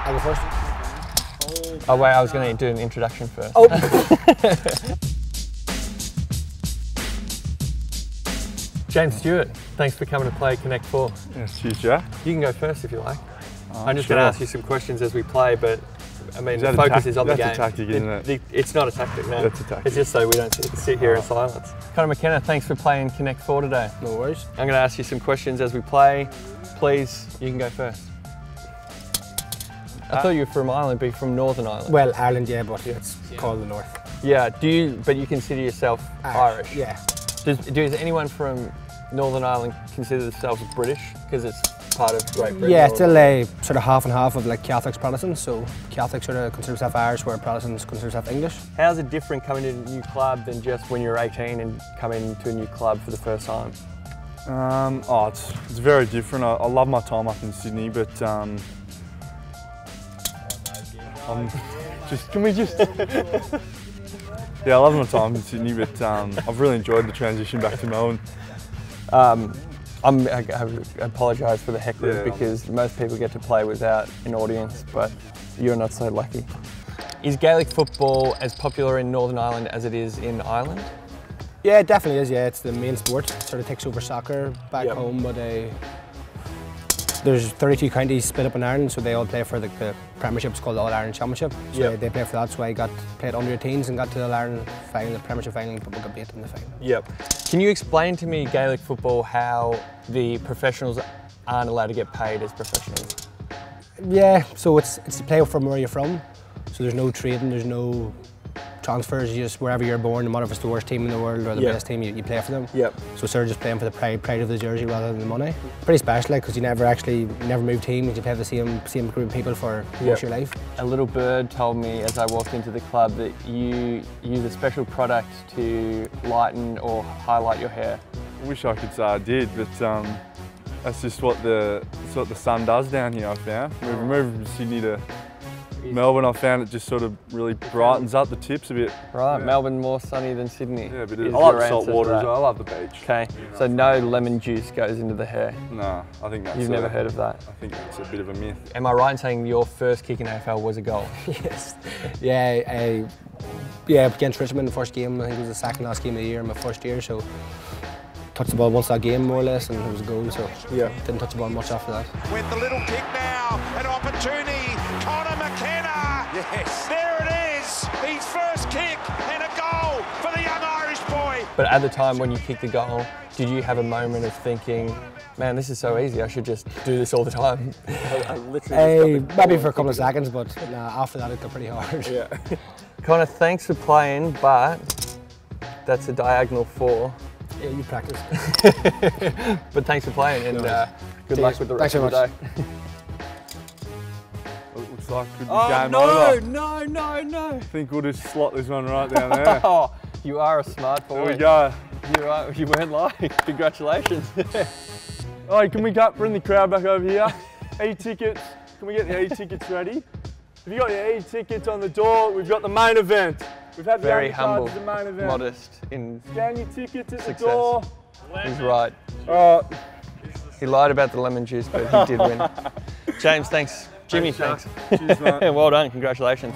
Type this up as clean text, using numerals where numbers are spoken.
I'll go first. Oh wait, I was going to do an introduction first. Oh. James Stewart, thanks for coming to play Connect4. Yes, cheers, Jack. You can go first if you like. I'm just going to ask you some questions as we play, but I mean, the focus is on the game. That's a tactic, isn't it? It's not a tactic, no. That's a tactic. It's just so we don't sit here in silence. Conor McKenna, thanks for playing Connect4 today. No worries. I'm going to ask you some questions as we play. Please, you can go first. I thought you were from Ireland, but you're from Northern Ireland. Well, Ireland, yeah, but it's called the North. Yeah, but you consider yourself Irish? Yeah. Does anyone from Northern Ireland consider themselves British because it's part of Great Britain? Yeah, still a sort of half and half of like Catholics, Protestants. So Catholics sort of consider themselves Irish, where Protestants consider themselves English. How's it different coming to a new club than just when you're 18 and coming to a new club for the first time? It's very different. I love my time up in Sydney, but yeah, I love my time in Sydney, but I've really enjoyed the transition back to Melbourne. I apologise for the hecklers because most people get to play without an audience, but you're not so lucky. Is Gaelic football as popular in Northern Ireland as it is in Ireland? Yeah, it definitely is. Yeah, it's the main sport. It sort of takes over soccer back home, but there's 32 counties split up in Ireland, so they all play for the Premiership. It's called the All-Ireland Championship. So they play for that. So I played under 18s and got to the All-Ireland final, the Premiership final, but we got beat in the final. Yep. Can you explain to me Gaelic football how the professionals aren't allowed to get paid as professionals? Yeah, so it's to play from where you're from. So there's no trading, there's no transfers. You just wherever you're born, no matter if it's the worst team in the world or the best team, you play for them. Yep. So sort of just playing for the pride of the jersey rather than the money. Pretty special, because you never move teams. You play for the same group of people for most of your life. A little bird told me as I walked into the club that you use a special product to lighten or highlight your hair. I wish I could say I did, but that's just what the sun does down here. I found moving from Sydney to Melbourne, I found it just sort of really brightens up the tips a bit. Right, Melbourne more sunny than Sydney. Yeah, but I like the salt water as well. I love the beach. Okay, so no lemon juice goes into the hair? No, I think that's... You've never heard of that? I think that's a bit of a myth. Am I right in saying your first kick in AFL was a goal? Yes. Yeah, against Richmond, the first game. I think it was the second last game of the year in my first year, so touched the ball once that game, more or less, and it was a goal, so didn't touch the ball much after that. With the little kick now, an opportunity, Conor McKenna! Yes! There it is, his first kick and a goal for the young Irish boy! But at the time when you kicked the goal, did you have a moment of thinking, man, this is so easy, I should just do this all the time? Maybe for a couple of seconds, but after that it got pretty hard. Yeah. Conor, thanks for playing, but that's a diagonal 4. Yeah, you practice. But thanks for playing, and good luck with the rest of the day. Well, it looks like could be game over. No. I think we'll just slot this one right down there. Oh, you are a smart boy. There we go. You weren't lying. Congratulations. All right, can we bring the crowd back over here? E-tickets. Can we get the E-tickets ready? If you got your E-tickets on the door, we've got the main event. We've had very humble, the main event. Modest in scan your tickets at success. the door. He's right. All right. He lied about the lemon juice, but he did win. James, thanks. Jimmy, thanks. Cheers, mate. Well done, congratulations.